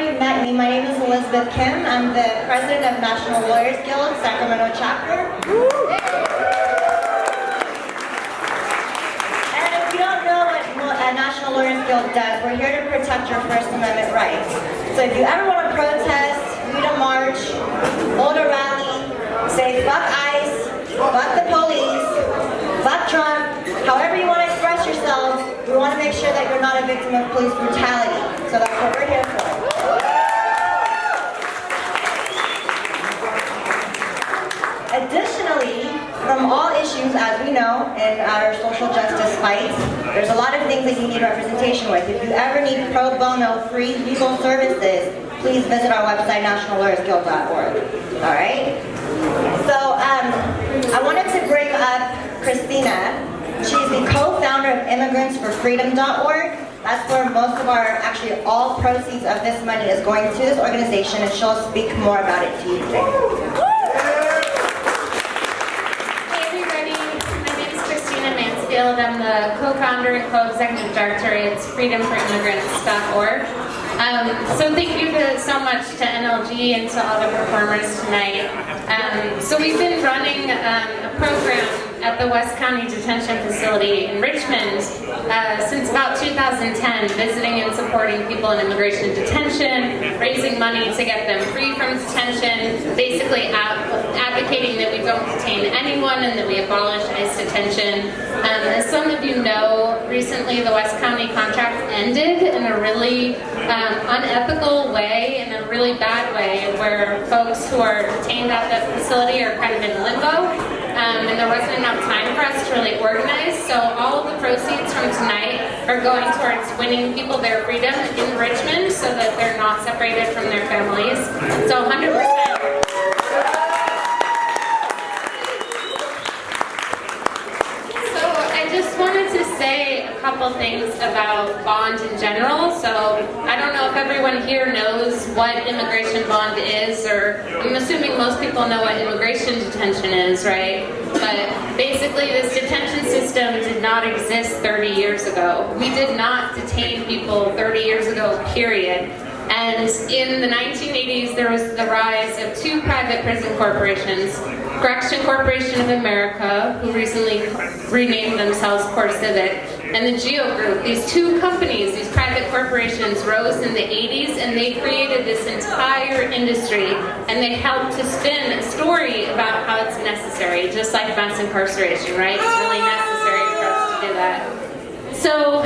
already met me, my name is Elizabeth Kim. I'm the president of National Lawyers Guild, Sacramento Chapter. And if you don't know what a National Lawyers Guild does, we're here to protect your First Amendment rights. So if you ever want to protest, lead a march, hold a rally, say fuck ICE, fuck the police, fuck Trump, however you want to express yourselves, we want to make sure that you're not a victim of police brutality. So that's what we're here for. Additionally, from all issues, as we know, in our social justice fights, there's a lot of things that you need representation with. If you ever need pro bono free legal services, please visit our website, nationallawyersguild.org. All right? So I wanted to bring up Christina. She's the co-founder of immigrantsforfreedom.org. That's where most of our, actually all proceeds of this money is going to this organization, and she'll speak more about it to you today. Hey everybody, my name is Christina Mansfield. I'm the co-founder and co-executive director at freedomforimmigrants.org. So thank you so much to NLG and to all the performers tonight. So we've been running a program at the West County Detention Facility in Richmond since about 2010, visiting and supporting people in immigration detention, raising money to get them free from detention, basically advocating that we don't detain anyone and that we abolish ICE detention. As some of you know, recently the West County contract ended in a really unethical way, in a really bad way, where folks who are detained at that facility are kind of in limbo. And there wasn't enough time for us to really organize, so all of the proceeds from tonight are going towards winning people their freedom in Richmond so that they're not separated from their families. So 100%. So I just wanted to say a couple things about bond in general. So I don't know if everyone here knows what immigration bond is, or I'm assuming most people know what immigration detention is, right? But basically this detention system did not exist 30 years ago. We did not detain people 30 years ago, period. And in the 1980s, there was the rise of two private prison corporations, Correction Corporation of America, who recently renamed themselves CoreCivic, and the Geo Group. These two companies, these private corporations, rose in the 80s, and they created this entire industry, and they helped to spin a story about how it's necessary, just like mass incarceration, right? It's really necessary for us to do that. So,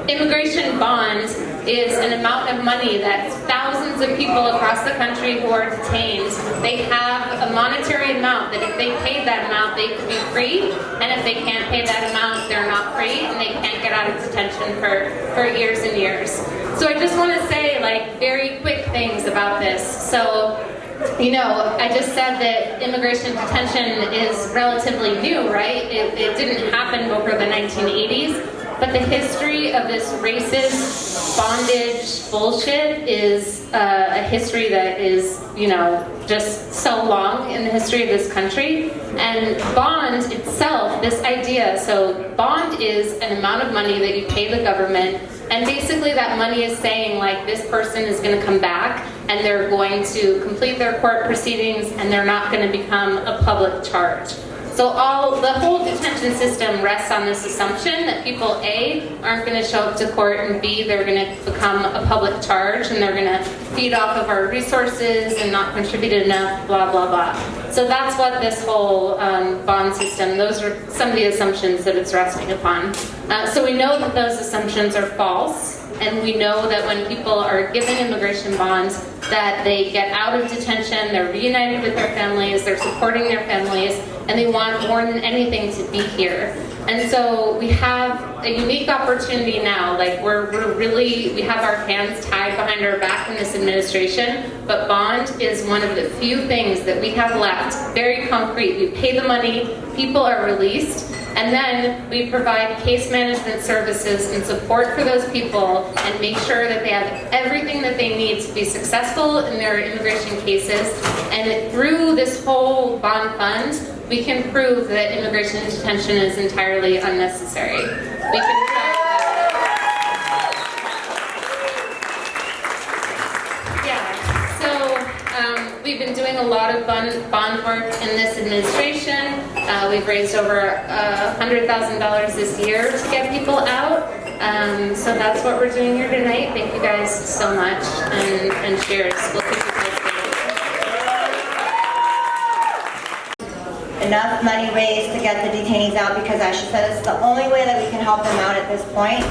immigration bond is an amount of money that thousands of people across the country who are detained, they have a monetary amount that if they paid that amount, they could be free, and if they can't pay that amount, they're not free, and they can't get out of detention for years and years. So I just want to say, like, very quick things about this. So, you know, I just said that immigration detention is relatively new, right? It didn't happen over the 1980s. But the history of this racist bondage bullshit is a history that is, you know, just so long in the history of this country. And bond itself, this idea, so bond is an amount of money that you pay the government, and basically that money is saying, like, this person is going to come back and they're going to complete their court proceedings and they're not going to become a public charge. So the whole detention system rests on this assumption that people, A, aren't going to show up to court, and B, they're going to become a public charge, and they're going to feed off of our resources and not contribute enough, blah, blah, blah. So that's what this whole bond system, those are some of the assumptions that it's resting upon. So we know that those assumptions are false, and we know that when people are given immigration bonds, that they get out of detention, they're reunited with their families, they're supporting their families, and they want more than anything to be here. And so we have a unique opportunity now. Like, we have our hands tied behind our back in this administration, but bond is one of the few things that we have left, very concrete. We pay the money, people are released, and then we provide case management services and support for those people and make sure that they have everything that they need to be successful in their immigration cases. And through this whole bond fund, we can prove that immigration detention is entirely unnecessary. We can we've been doing a lot of bond work in this administration. We've raised over $100,000 this year to get people out. So that's what we're doing here tonight. Thank you guys so much, and cheers. We'll keep you posted. Enough money raised to get the detainees out, because as she said, it's the only way that we can help them out at this point.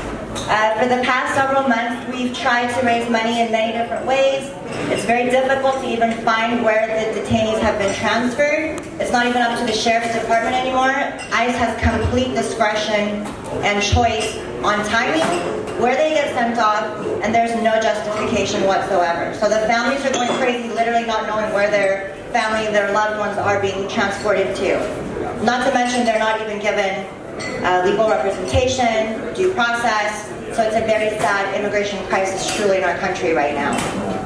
For the past several months, we've tried to raise money in many different ways. It's very difficult to even find where the detainees have been transferred. It's not even up to the sheriff's department anymore. ICE has complete discretion and choice on timing, where they get sent off, and there's no justification whatsoever. So the families are going crazy, literally not knowing where their family, their loved ones are being transported to. Not to mention they're not even given legal representation, due process. So it's a very sad immigration crisis truly in our country right now.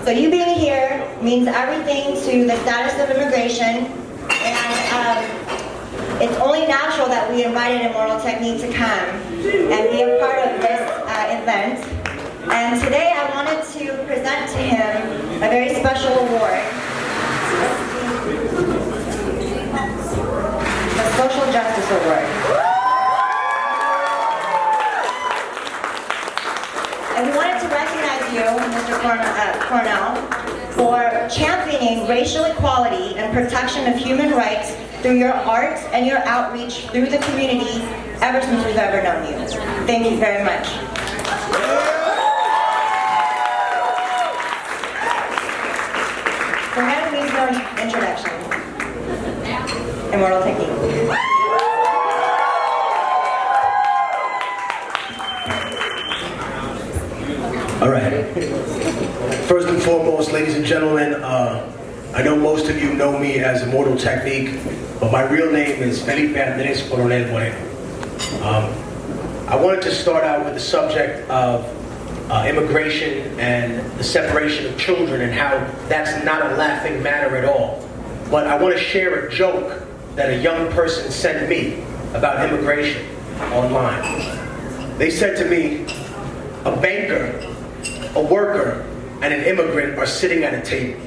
So you being here means everything to the status of immigration, and it's only natural that we invited Immortal Technique to come and be a part of this event. And today I wanted to present to him a very special award, the Social Justice Award. And we wanted to recognize you, Mr. Cornell, for championing racial equality and protection of human rights through your art and your outreach through the community ever since we've ever known you. Thank you very much. For him, needs no introduction. Immortal Technique. All right. First and foremost, ladies and gentlemen, I know most of you know me as Immortal Technique, but my real name is Felipe Andres Coronel Moreno. I wanted to start out with the subject of immigration and the separation of children and how that's not a laughing matter at all. But I want to share a joke that a young person sent me about immigration online. They said to me, a banker, a worker, and an immigrant are sitting at a table.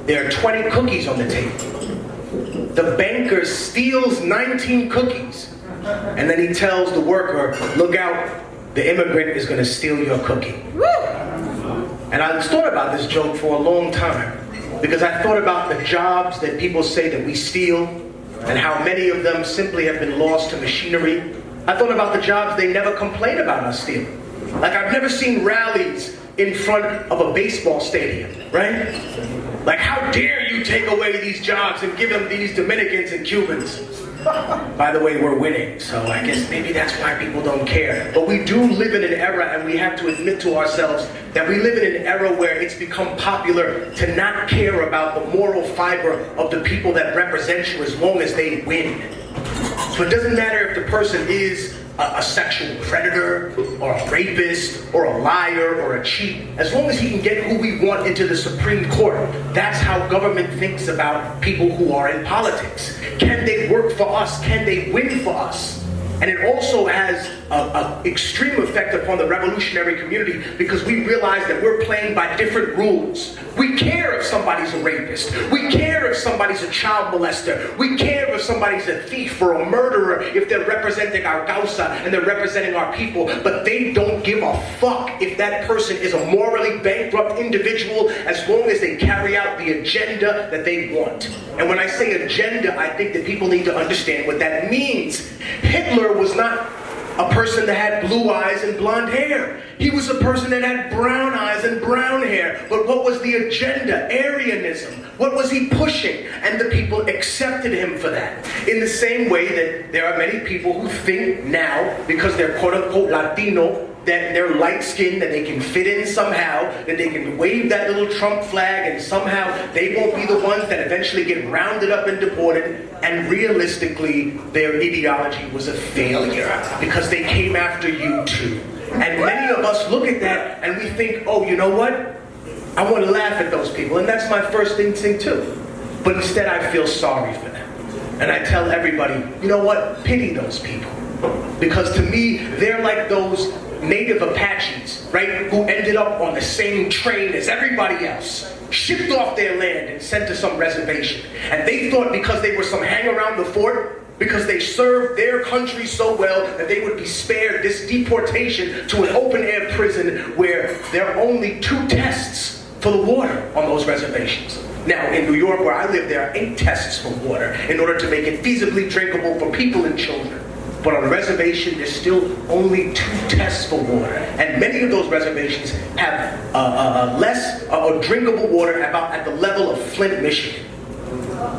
There are 20 cookies on the table. The banker steals 19 cookies, and then he tells the worker, look out, the immigrant is going to steal your cookie. And I thought about this joke for a long time, because I thought about the jobs that people say that we steal, and how many of them simply have been lost to machinery. I thought about the jobs they never complain about us stealing. Like, I've never seen rallies in front of a baseball stadium, right? Like, how dare you take away these jobs and give them these Dominicans and Cubans? By the way, we're winning, so I guess maybe that's why people don't care. But we do live in an era, and we have to admit to ourselves that we live in an era where it's become popular to not care about the moral fiber of the people that represent you as long as they win. So it doesn't matter if the person is a sexual predator, or a rapist, or a liar, or a cheat. As long as he can get who we want into the Supreme Court, that's how government thinks about people who are in politics. Can they work for us? Can they win for us? And it also has an extreme effect upon the revolutionary community, because we realize that we're playing by different rules. We care if somebody's a rapist. We care if somebody's a child molester. We care if somebody's a thief or a murderer, if they're representing our causa and they're representing our people. But they don't give a fuck if that person is a morally bankrupt individual, as long as they carry out the agenda that they want. And when I say agenda, I think that people need to understand what that means. Hitler was not a person that had blue eyes and blonde hair. He was a person that had brown eyes and brown hair. But what was the agenda? Aryanism. What was he pushing? And the people accepted him for that. In the same way that there are many people who think now, because they're quote-unquote Latino, that they're light-skinned, that they can fit in somehow, that they can wave that little Trump flag, and somehow they won't be the ones that eventually get rounded up and deported. And realistically, their ideology was a failure, because they came after you too. And many of us look at that and we think, oh, you know what? I want to laugh at those people, and that's my first instinct too. But instead I feel sorry for them. And I tell everybody, you know what? Pity those people. Because to me, they're like those native Apaches, right, who ended up on the same train as everybody else, shipped off their land and sent to some reservation. And they thought because they were some hang around the fort, because they served their country so well, that they would be spared this deportation to an open-air prison where there are only 2 tests for the water on those reservations. Now, in New York, where I live, there are 8 tests for water in order to make it feasibly drinkable for people and children. But on a reservation, there's still only 2 tests for water. And many of those reservations have less drinkable water about at the level of Flint, Michigan.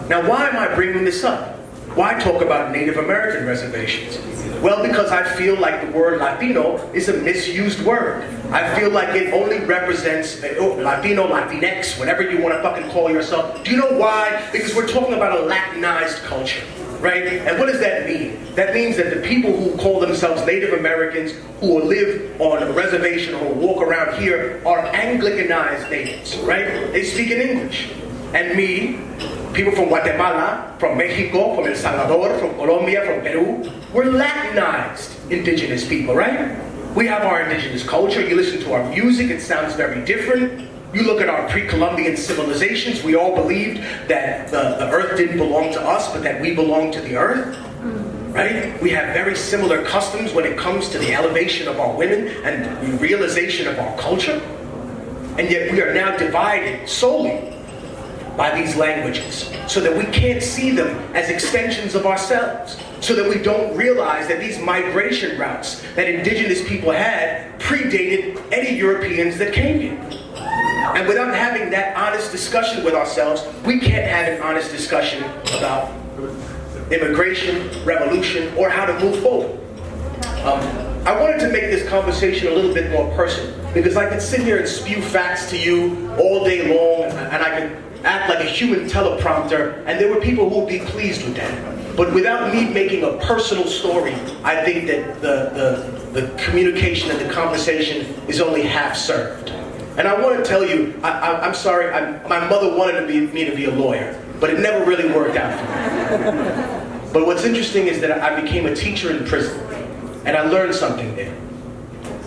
Now, why am I bringing this up? Why talk about Native American reservations? Well, because I feel like the word Latino is a misused word. I feel like it only represents Latino, Latinx, whatever you want to fucking call yourself. Do you know why? Because we're talking about a Latinized culture, right? And what does that mean? That means that the people who call themselves Native Americans, who live on a reservation or walk around here, are Anglicanized natives, right? They speak in English. And me, people from Guatemala, from Mexico, from El Salvador, from Colombia, from Peru, we're Latinized indigenous people, right? We have our indigenous culture. You listen to our music, it sounds very different. You look at our pre-Columbian civilizations, we all believed that the earth didn't belong to us, but that we belonged to the earth, right? We have very similar customs when it comes to the elevation of our women and the realization of our culture. And yet we are now divided solely by these languages, so that we can't see them as extensions of ourselves, so that we don't realize that these migration routes that indigenous people had predated any Europeans that came here. And without having that honest discussion with ourselves, we can't have an honest discussion about immigration, revolution, or how to move forward. I wanted to make this conversation a little bit more personal, because I could sit here and spew facts to you all day long, and I could act like a human teleprompter, and there were people who would be pleased with that. But without me making a personal story, I think that the communication and the conversation is only half served. And I want to tell you, I'm sorry, my mother wanted me to be a lawyer, but it never really worked out for me. But what's interesting is that I became a teacher in prison, and I learned something there.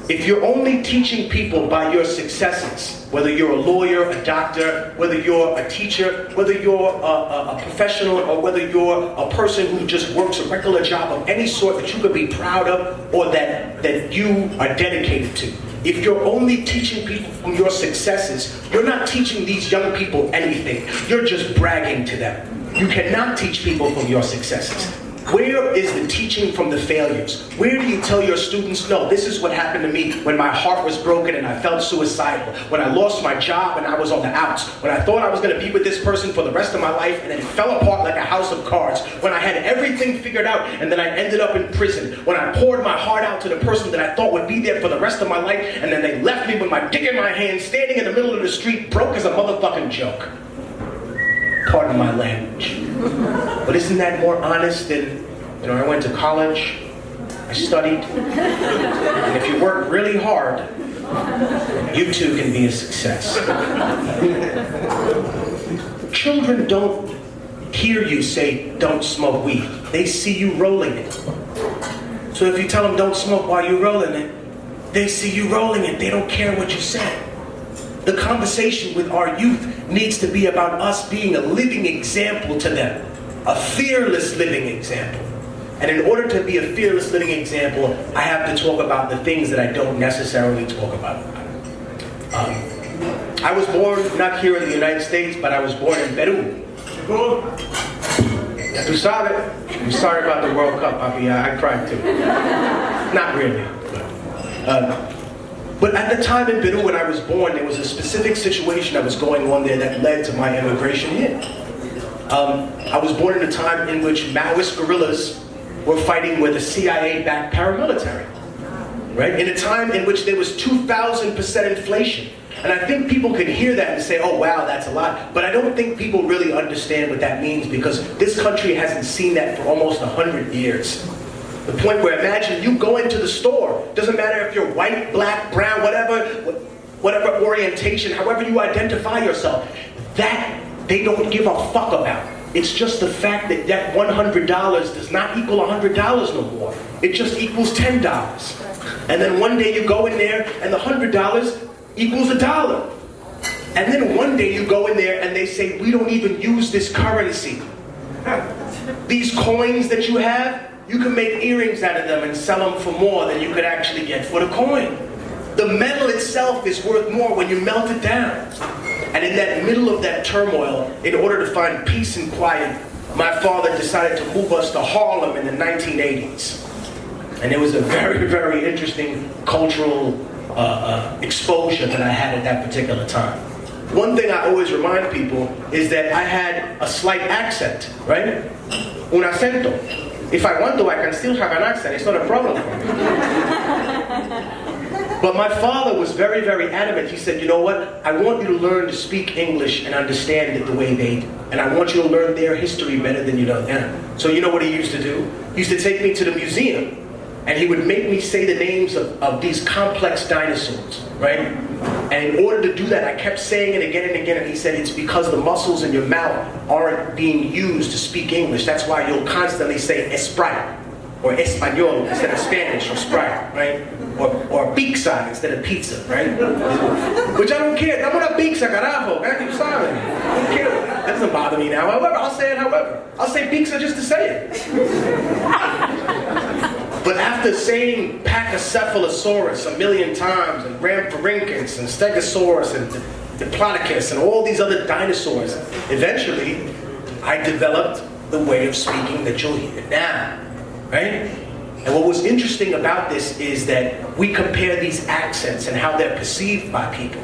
If you're only teaching people by your successes, whether you're a lawyer, a doctor, whether you're a teacher, whether you're a professional, or whether you're a person who just works a regular job of any sort that you could be proud of or that you are dedicated to, if you're only teaching people from your successes, you're not teaching these young people anything. You're just bragging to them. You cannot teach people from your successes. Where is the teaching from the failures? Where do you tell your students, no, this is what happened to me when my heart was broken and I felt suicidal, when I lost my job and I was on the outs, when I thought I was going to be with this person for the rest of my life and then it fell apart like a house of cards, when I had everything figured out and then I ended up in prison, when I poured my heart out to the person that I thought would be there for the rest of my life and then they left me with my dick in my hand, standing in the middle of the street, broke as a motherfucking joke. Pardon my language. But isn't that more honest than, I went to college, I studied, and if you work really hard, you too can be a success. Children don't hear you say, don't smoke weed. They see you rolling it. So if you tell them don't smoke while you're rolling it, they see you rolling it. They don't care what you say. The conversation with our youth needs to be about us being a living example to them, a fearless living example. And in order to be a fearless living example, I have to talk about the things that I don't necessarily talk about. I was born not here in the United States, but I was born in Peru. Tu sabes? I'm sorry about the World Cup, papi. I cried too. Not really. But at the time in Peru when I was born, there was a specific situation that was going on there that led to my immigration here. I was born in a time in which Maoist guerrillas were fighting with a CIA-backed paramilitary, right? In a time in which there was 2,000% inflation. And I think people could hear that and say, oh wow, that's a lot. But I don't think people really understand what that means, because this country hasn't seen that for almost 100 years. The point where, imagine you go into the store, doesn't matter if you're white, black, brown, whatever orientation, however you identify yourself, that they don't give a fuck about. It's just the fact that that $100 does not equal $100 no more. It just equals $10. And then one day you go in there and the $100 equals $1. And then one day you go in there and they say, we don't even use this currency. These coins that you have, you can make earrings out of them and sell them for more than you could actually get for the coin. The metal itself is worth more when you melt it down. And in that middle of that turmoil, in order to find peace and quiet, my father decided to move us to Harlem in the 1980s. And it was a very, very interesting cultural exposure that I had at that particular time. One thing I always remind people is that I had a slight accent, right? Un acento. If I want to, I can still have an accent. It's not a problem for me. But my father was very, very adamant. He said, you know what? I want you to learn to speak English and understand it the way they do. And I want you to learn their history better than you know them. So you know what he used to do? He used to take me to the museum. And he would make me say the names of these complex dinosaurs, right? And in order to do that, I kept saying it again and again. And he said, it's because the muscles in your mouth aren't being used to speak English. That's why you'll constantly say Sprite or Español instead of Spanish or Sprite, right? Or pizza instead of pizza, right? Which I don't care. Dame una pizza, carajo. You sabe. I don't care. That doesn't bother me now. However, I'll say it however. I'll say pizza just to say it. But after saying Pachycephalosaurus 1,000,000 times, and Rhamphorhynchus, and Stegosaurus, and Diplodocus, and all these other dinosaurs, eventually, I developed the way of speaking that you'll hear now, right? And what was interesting about this is that we compare these accents and how they're perceived by people.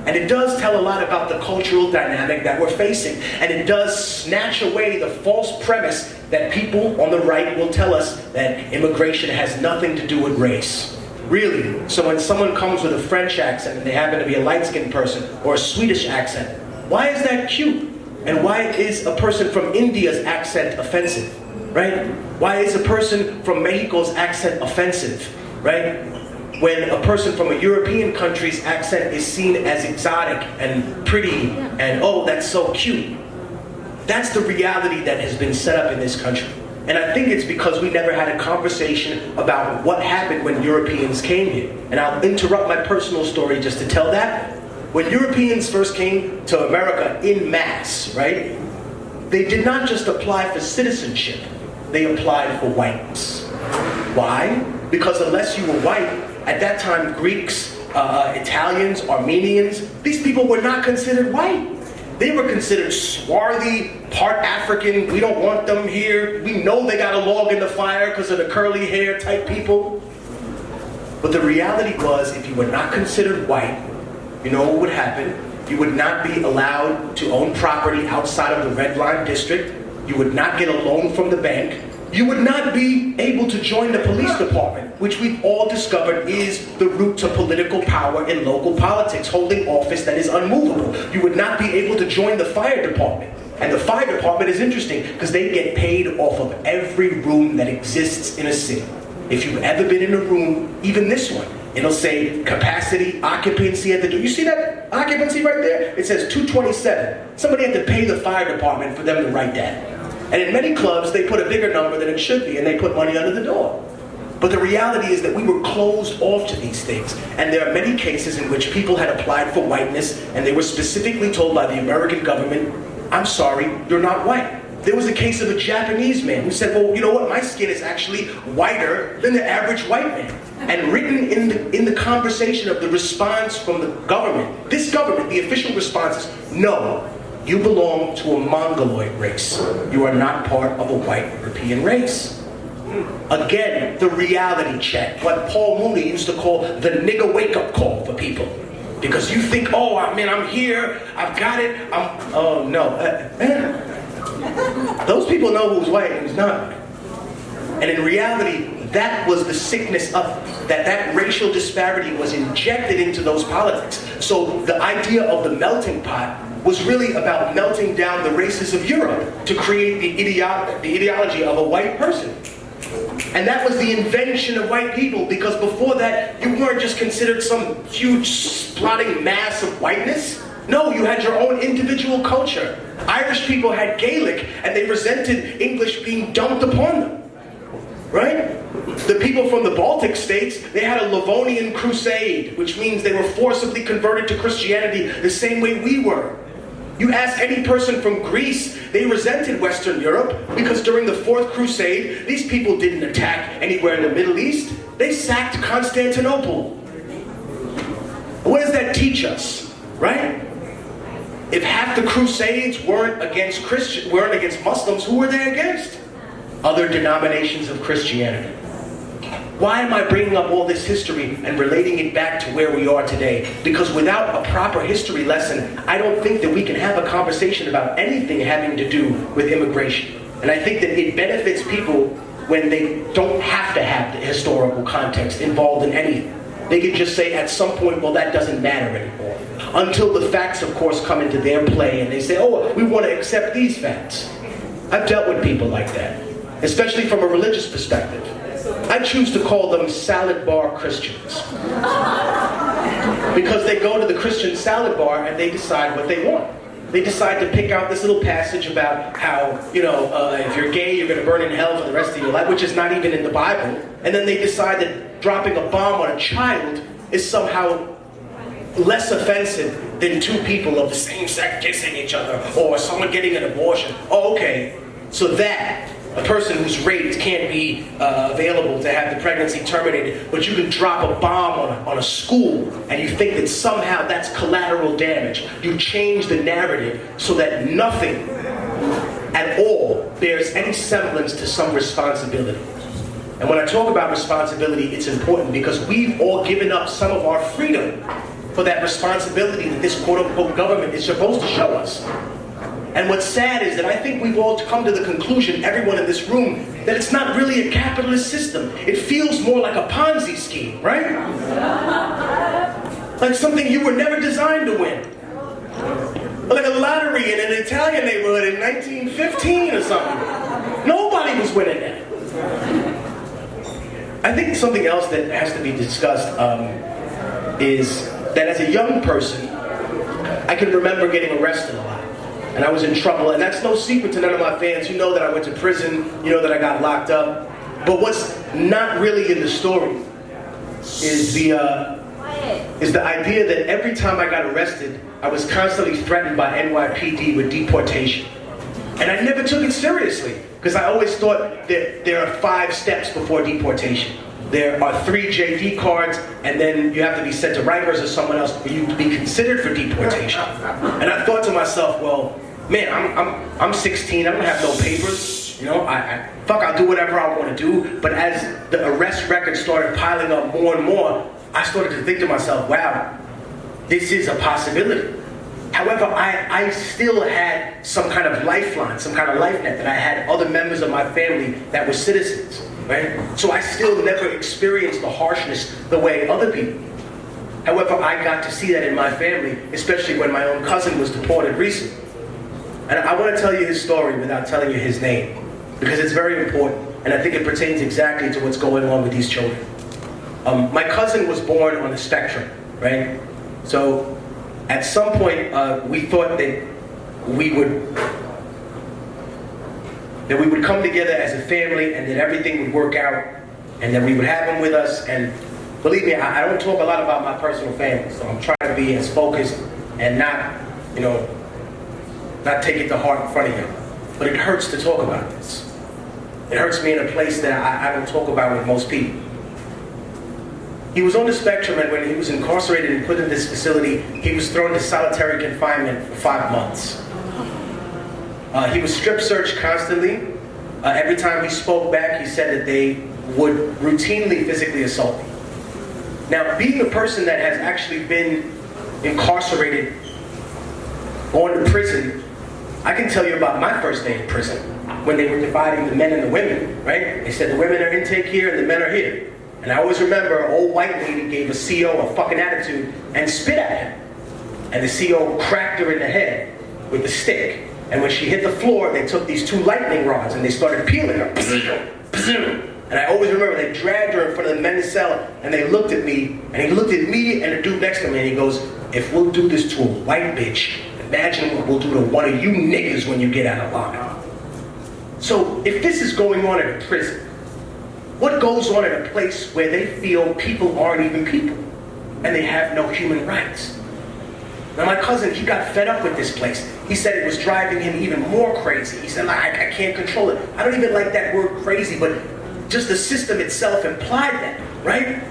And it does tell a lot about the cultural dynamic that we're facing. And it does snatch away the false premise that people on the right will tell us that immigration has nothing to do with race. Really. So when someone comes with a French accent and they happen to be a light-skinned person, or a Swedish accent, why is that cute? And why is a person from India's accent offensive? Right? Why is a person from Mexico's accent offensive? Right? When a person from a European country's accent is seen as exotic and pretty and, oh, that's so cute. That's the reality that has been set up in this country. And I think it's because we never had a conversation about what happened when Europeans came here. And I'll interrupt my personal story just to tell that. When Europeans first came to America in mass, right, they did not just apply for citizenship, they applied for whiteness. Why? Because unless you were white, at that time, Greeks, Italians, Armenians, these people were not considered white. They were considered swarthy, part African. We don't want them here. We know they got a log in the fire because of the curly hair type people. But the reality was, if you were not considered white, you know what would happen? You would not be allowed to own property outside of the red line district. You would not get a loan from the bank. You would not be able to join the police department, which we've all discovered is the route to political power in local politics, holding office that is unmovable. You would not be able to join the fire department. And the fire department is interesting because they get paid off of every room that exists in a city. If you've ever been in a room, even this one, it'll say capacity, occupancy at the door. You see that occupancy right there? It says 227. Somebody had to pay the fire department for them to write that. And in many clubs, they put a bigger number than it should be, and they put money under the door. But the reality is that we were closed off to these things. And there are many cases in which people had applied for whiteness, and they were specifically told by the American government, I'm sorry, you're not white. There was a case of a Japanese man who said, well, you know what, my skin is actually whiter than the average white man. And written in the conversation of the response from the government, this government, the official response is, no, you belong to a Mongoloid race. You are not part of a white European race. Again, the reality check, what Paul Mooney used to call the nigger wake-up call for people. Because you think, oh, man, I'm here, I've got it, oh, no. Those people know who's white and who's not white. And in reality, that was the sickness of that racial disparity was injected into those politics. So the idea of the melting pot was really about melting down the races of Europe to create the ideology of a white person. And that was the invention of white people, because before that, you weren't just considered some huge splotting mass of whiteness. No, you had your own individual culture. Irish people had Gaelic, and they resented English being dumped upon them. Right? The people from the Baltic states, they had a Livonian crusade, which means they were forcibly converted to Christianity the same way we were. You ask any person from Greece, they resented Western Europe because during the Fourth Crusade, these people didn't attack anywhere in the Middle East. They sacked Constantinople. What does that teach us, right? If half the Crusades weren't against Muslims, who were they against? Other denominations of Christianity. Why am I bringing up all this history and relating it back to where we are today? Because without a proper history lesson, I don't think that we can have a conversation about anything having to do with immigration. And I think that it benefits people when they don't have to have the historical context involved in anything. They can just say at some point, well, that doesn't matter anymore. Until the facts, of course, come into their play and they say, oh, we want to accept these facts. I've dealt with people like that, especially from a religious perspective. I choose to call them salad bar Christians. Because they go to the Christian salad bar and they decide what they want. They decide to pick out this little passage about how, if you're gay, you're going to burn in hell for the rest of your life, which is not even in the Bible. And then they decide that dropping a bomb on a child is somehow less offensive than two people of the same sex kissing each other or someone getting an abortion. Oh, okay. So that a person who's raped can't be available to have the pregnancy terminated, but you can drop a bomb on a school and you think that somehow that's collateral damage. You change the narrative so that nothing at all bears any semblance to some responsibility. And when I talk about responsibility, it's important because we've all given up some of our freedom for that responsibility that this quote-unquote government is supposed to show us. And what's sad is that I think we've all come to the conclusion, everyone in this room, that it's not really a capitalist system. It feels more like a Ponzi scheme, right? Like something you were never designed to win. Like a lottery in an Italian neighborhood in 1915 or something. Nobody was winning that. I think something else that has to be discussed is that as a young person, I can remember getting arrested a lot. And I was in trouble, and that's no secret to none of my fans. You know that I went to prison, you know that I got locked up. But what's not really in the story is the idea that every time I got arrested, I was constantly threatened by NYPD with deportation. And I never took it seriously, because I always thought that there are 5 steps before deportation. There are 3 JD cards, and then you have to be sent to Rikers or someone else for you to be considered for deportation. And I thought to myself, well, man, I'm 16, I don't have no papers, I'll do whatever I want to do. But as the arrest records started piling up more and more, I started to think to myself, wow, this is a possibility. However, I still had some kind of lifeline, some kind of life net, that I had other members of my family that were citizens, right? So I still never experienced the harshness the way other people. However, I got to see that in my family, especially when my own cousin was deported recently. And I want to tell you his story without telling you his name, because it's very important, and I think it pertains exactly to what's going on with these children. My cousin was born on the spectrum, right? So at some point, we thought that we would come together as a family and that everything would work out and that we would have him with us. And believe me, I don't talk a lot about my personal family, so I'm trying to be as focused and not take it to heart in front of you. But it hurts to talk about this. It hurts me in a place that I don't talk about with most people. He was on the spectrum, and when he was incarcerated and put in this facility, he was thrown into solitary confinement for 5 months. He was strip searched constantly. Every time he spoke back, he said that they would routinely physically assault me. Now, being a person that has actually been incarcerated, going to prison, I can tell you about my first day in prison, when they were dividing the men and the women, right? They said the women are intake here and the men are here. And I always remember an old white lady gave a CO a fucking attitude and spit at him. And the CO cracked her in the head with a stick. And when she hit the floor, they took these 2 lightning rods and they started peeling her. And I always remember they dragged her in front of the men's cell, and they looked at me, and he looked at me and the dude next to me, and he goes, if we'll do this to a white bitch, imagine what we'll do to one of you niggas when you get out of line. So if this is going on in a prison, what goes on in a place where they feel people aren't even people, and they have no human rights? Now my cousin, he got fed up with this place. He said it was driving him even more crazy. He said, I can't control it. I don't even like that word crazy, but just the system itself implied that, right?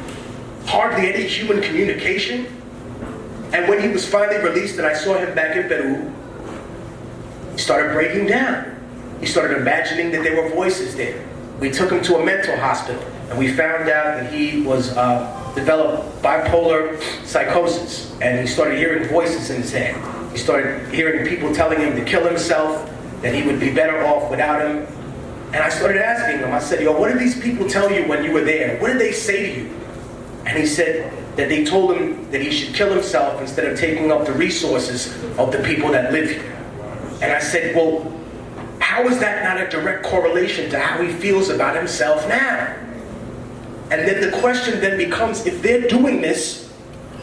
Hardly any human communication. And when he was finally released and I saw him back in Peru, he started breaking down. He started imagining that there were voices there. We took him to a mental hospital, and we found out that he was developed bipolar psychosis, and he started hearing voices in his head. He started hearing people telling him to kill himself, that he would be better off without him. And I started asking him, I said, yo, what did these people tell you when you were there? What did they say to you? And he said that they told him that he should kill himself instead of taking up the resources of the people that live here. And I said, well, how is that not a direct correlation to how he feels about himself now? And then the question then becomes, if they're doing this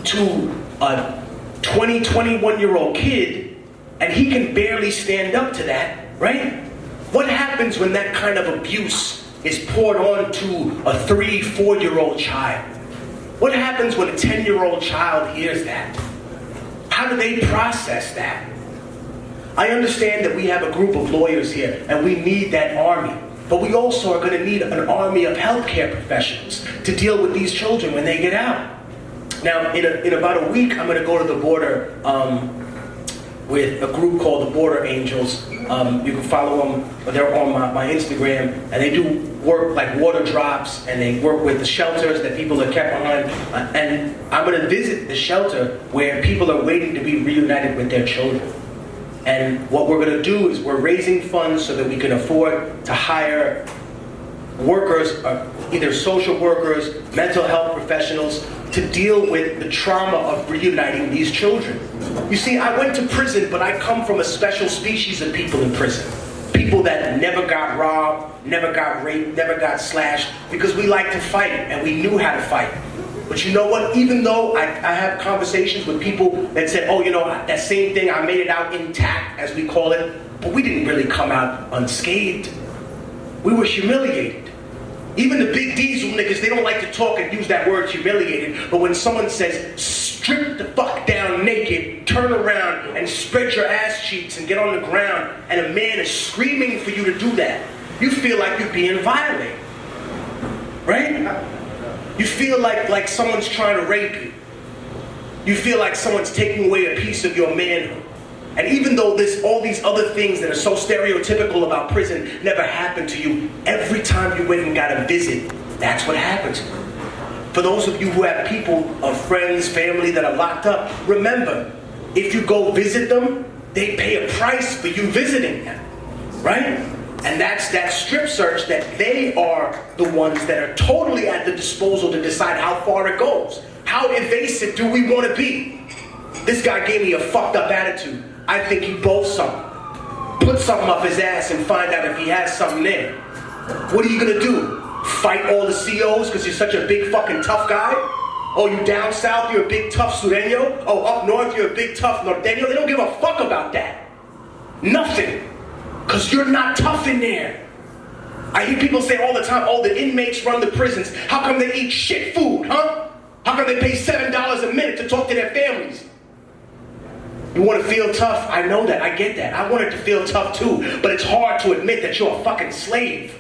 to a 20, 21-year-old kid, and he can barely stand up to that, right? What happens when that kind of abuse is poured on to a 3, 4-year-old child? What happens when a 10-year-old child hears that? How do they process that? I understand that we have a group of lawyers here, and we need that army. But we also are going to need an army of healthcare professionals to deal with these children when they get out. Now, in about a week, I'm going to go to the border with a group called the Border Angels. You can follow them. They're on my Instagram, and they do work like water drops, and they work with the shelters that people are kept behind. And I'm going to visit the shelter where people are waiting to be reunited with their children. And what we're going to do is we're raising funds so that we can afford to hire workers, either social workers, mental health professionals, to deal with the trauma of reuniting these children. You see, I went to prison, but I come from a special species of people in prison. People that never got robbed, never got raped, never got slashed, because we like to fight and we knew how to fight. But you know what? Even though I have conversations with people that said, oh, you know, that same thing, I made it out intact, as we call it, but we didn't really come out unscathed. We were humiliated. Even the big diesel niggas, they don't like to talk and use that word humiliated, but when someone says, strip the fuck down naked, turn around and spread your ass cheeks and get on the ground, and a man is screaming for you to do that, you feel like you're being violated. Right? You feel like someone's trying to rape you. You feel like someone's taking away a piece of your manhood. And even though all these other things that are so stereotypical about prison never happened to you, every time you went and got a visit, that's what happened to you. For those of you who have people, friends, family that are locked up, remember, if you go visit them, they pay a price for you visiting them, right? And that's that strip search that they are the ones that are totally at the disposal to decide how far it goes. How invasive do we want to be? This guy gave me a fucked up attitude. I think he bowled something. Put something up his ass and find out if he has something there. What are you gonna do? Fight all the COs because you're such a big fucking tough guy? Oh, you down south, you're a big tough Sureño? Oh, up north, you're a big tough Norteño? They don't give a fuck about that. Nothing. Because you're not tough in there. I hear people say all the time, oh, the inmates run the prisons. How come they eat shit food, huh? How come they pay $7 a minute to talk to their families? You want to feel tough? I know that. I get that. I wanted to feel tough too. But it's hard to admit that you're a fucking slave.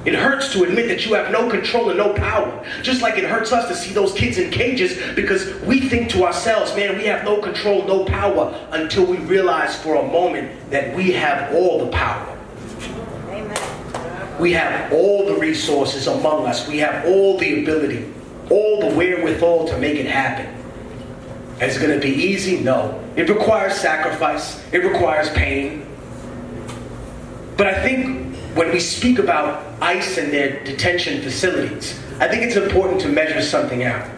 It hurts to admit that you have no control and no power. Just like it hurts us to see those kids in cages because we think to ourselves, man, we have no control, no power, until we realize for a moment that we have all the power. Amen. We have all the resources among us. We have all the ability, all the wherewithal to make it happen. Is it going to be easy? No. It requires sacrifice. It requires pain. But I think when we speak about ICE and their detention facilities, I think it's important to measure something out.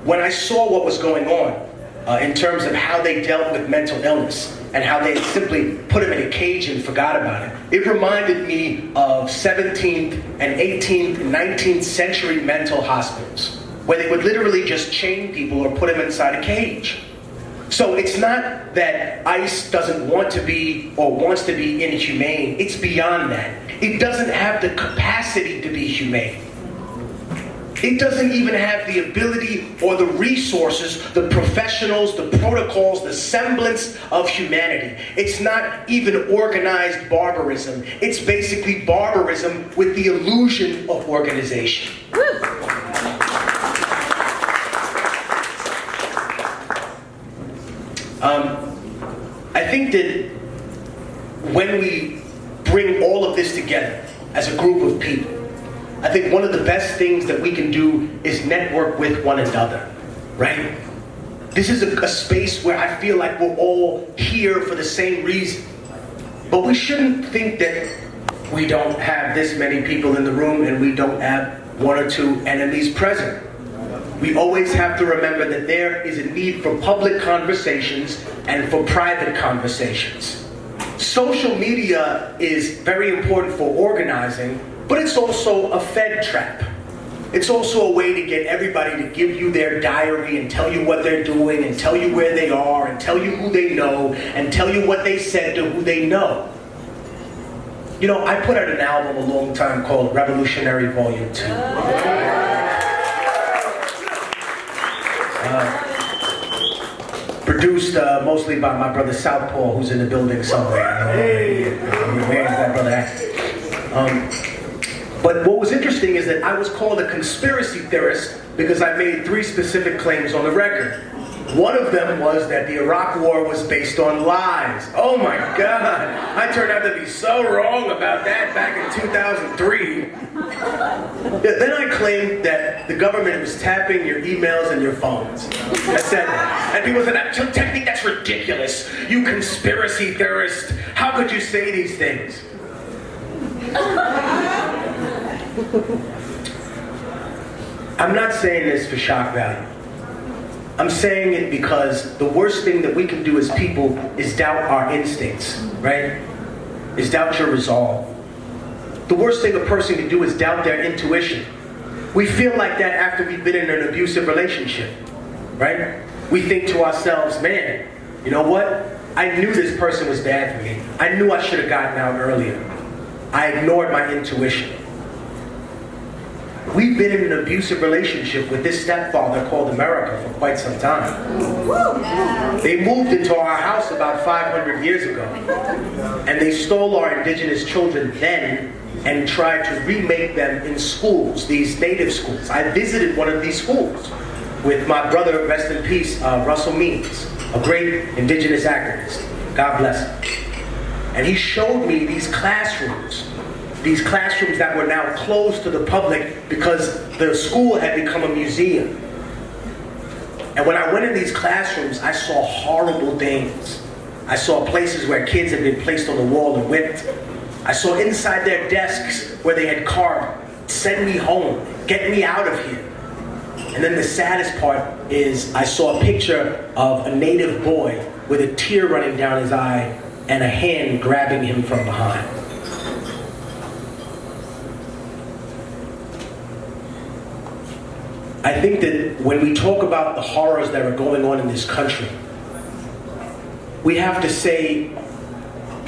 When I saw what was going on in terms of how they dealt with mental illness and how they simply put him in a cage and forgot about it. It reminded me of 17th and 18th and 19th century mental hospitals, where they would literally just chain people or put them inside a cage. So it's not that ICE doesn't want to be or wants to be inhumane. It's beyond that. It doesn't have the capacity to be humane. It doesn't even have the ability or the resources, the professionals, the protocols, the semblance of humanity. It's not even organized barbarism. It's basically barbarism with the illusion of organization. I think that when we bring all of this together as a group of people, I think one of the best things that we can do is network with one another, right? This is a space where I feel like we're all here for the same reason. But we shouldn't think that we don't have this many people in the room and we don't have one or two enemies present. We always have to remember that there is a need for public conversations and for private conversations. Social media is very important for organizing, but it's also a Fed trap. It's also a way to get everybody to give you their diary and tell you what they're doing and tell you where they are and tell you who they know and tell you what they said to who they know. You know, I put out an album a long time called Revolutionary Volume 2. Produced mostly by my brother Southpaw, who's in the building somewhere. Where's that brother at? But what was interesting is that I was called a conspiracy theorist because I made 3 specific claims on the record. One of them was that the Iraq War was based on lies. Oh my God, I turned out to be so wrong about that back in 2003. Then I claimed that the government was tapping your emails and your phones. I said that. And people said, technique, that's ridiculous. You conspiracy theorist. How could you say these things? I'm not saying this for shock value. I'm saying it because the worst thing that we can do as people is doubt our instincts, right? Is doubt your resolve. The worst thing a person can do is doubt their intuition. We feel like that after we've been in an abusive relationship, right? We think to ourselves, man, you know what? I knew this person was bad for me. I knew I should have gotten out earlier. I ignored my intuition. We've been in an abusive relationship with this stepfather called America for quite some time. They moved into our house about 500 years ago, and they stole our indigenous children then and tried to remake them in schools, these native schools. I visited one of these schools with my brother, rest in peace, Russell Means, a great indigenous activist. God bless him. And he showed me these classrooms that were now closed to the public because the school had become a museum. And when I went in these classrooms, I saw horrible things. I saw places where kids had been placed on the wall and whipped. I saw inside their desks where they had carved, "Send me home, get me out of here." And then the saddest part is I saw a picture of a native boy with a tear running down his eye and a hand grabbing him from behind. I think that when we talk about the horrors that are going on in this country, we have to say,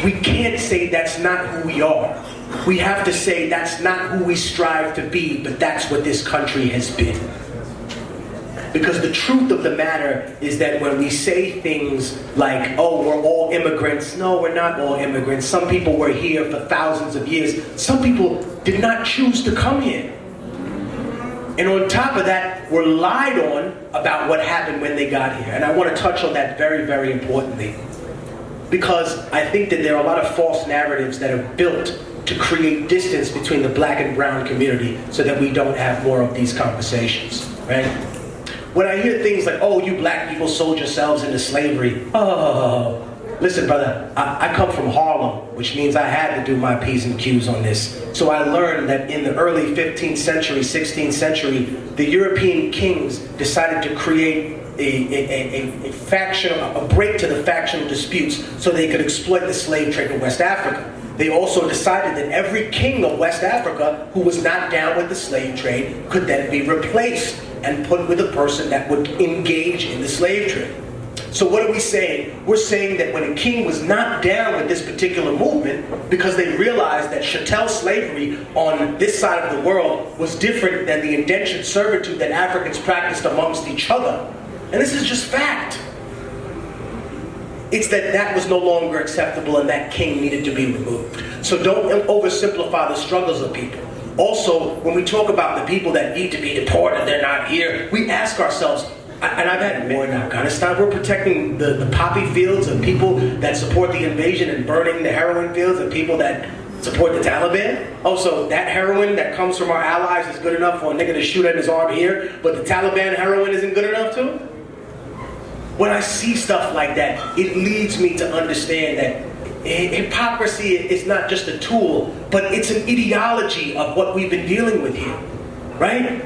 we can't say that's not who we are. We have to say that's not who we strive to be, but that's what this country has been. Because the truth of the matter is that when we say things like, oh, we're all immigrants, no, we're not all immigrants. Some people were here for thousands of years. Some people did not choose to come here. And on top of that, we're lied on about what happened when they got here. And I want to touch on that very, very importantly. Because I think that there are a lot of false narratives that are built to create distance between the black and brown community so that we don't have more of these conversations, right? When I hear things like, oh, you black people sold yourselves into slavery. Oh, listen, brother, I come from Harlem, which means I had to do my P's and Q's on this. So I learned that in the early 15th century, 16th century, the European kings decided to create a break to the factional disputes so they could exploit the slave trade in West Africa. They also decided that every king of West Africa who was not down with the slave trade could then be replaced and put with a person that would engage in the slave trade. So what are we saying? We're saying that when a king was not down with this particular movement, because they realized that chattel slavery on this side of the world was different than the indentured servitude that Africans practiced amongst each other. And this is just fact. It's that was no longer acceptable and that king needed to be removed. So don't oversimplify the struggles of people. Also, when we talk about the people that need to be deported, they're not here, we ask ourselves, and I've had war in Afghanistan, we're protecting the poppy fields of people that support the invasion and burning the heroin fields of people that support the Taliban. Also, that heroin that comes from our allies is good enough for a nigga to shoot at his arm here, but the Taliban heroin isn't good enough too? When I see stuff like that, it leads me to understand that hypocrisy is not just a tool, but it's an ideology of what we've been dealing with here, right?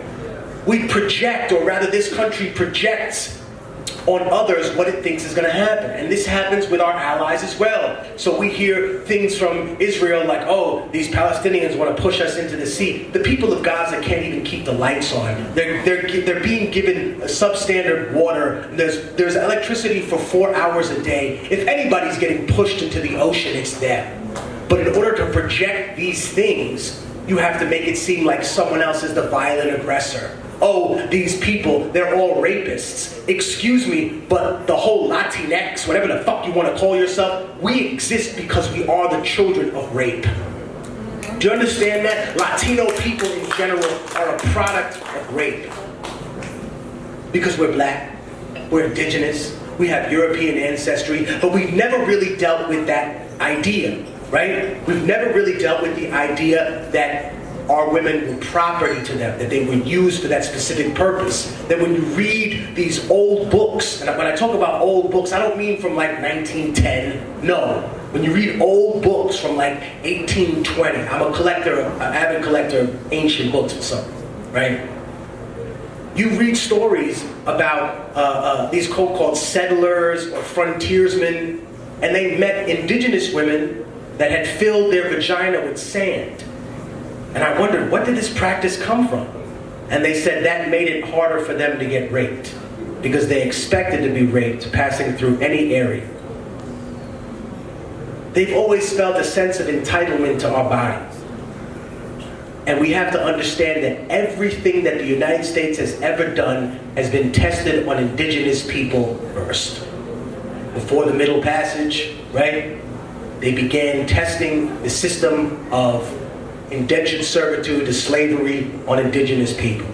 We project, or rather this country projects on others what it thinks is going to happen. And this happens with our allies as well. So we hear things from Israel like, oh, these Palestinians want to push us into the sea. The people of Gaza can't even keep the lights on. They're being given substandard water. There's electricity for 4 hours a day. If anybody's getting pushed into the ocean, it's them. But in order to project these things, you have to make it seem like someone else is the violent aggressor. Oh, these people, they're all rapists. Excuse me, but the whole Latinx, whatever the fuck you want to call yourself, we exist because we are the children of rape. Do you understand that? Latino people in general are a product of rape. Because we're black, we're indigenous, we have European ancestry, but we've never really dealt with that idea, right? We've never really dealt with the idea that our women were property to them, that they were used for that specific purpose. That when you read these old books, and when I talk about old books, I don't mean from like 1910, no. When you read old books from like 1820, I'm a collector, an avid collector of ancient books for something, right? You read stories about these so-called settlers or frontiersmen, and they met indigenous women that had filled their vagina with sand. And I wondered, what did this practice come from? And they said that made it harder for them to get raped because they expected to be raped passing through any area. They've always felt a sense of entitlement to our bodies. And we have to understand that everything that the United States has ever done has been tested on indigenous people first. Before the Middle Passage, right? They began testing the system of indentured servitude to slavery on indigenous people.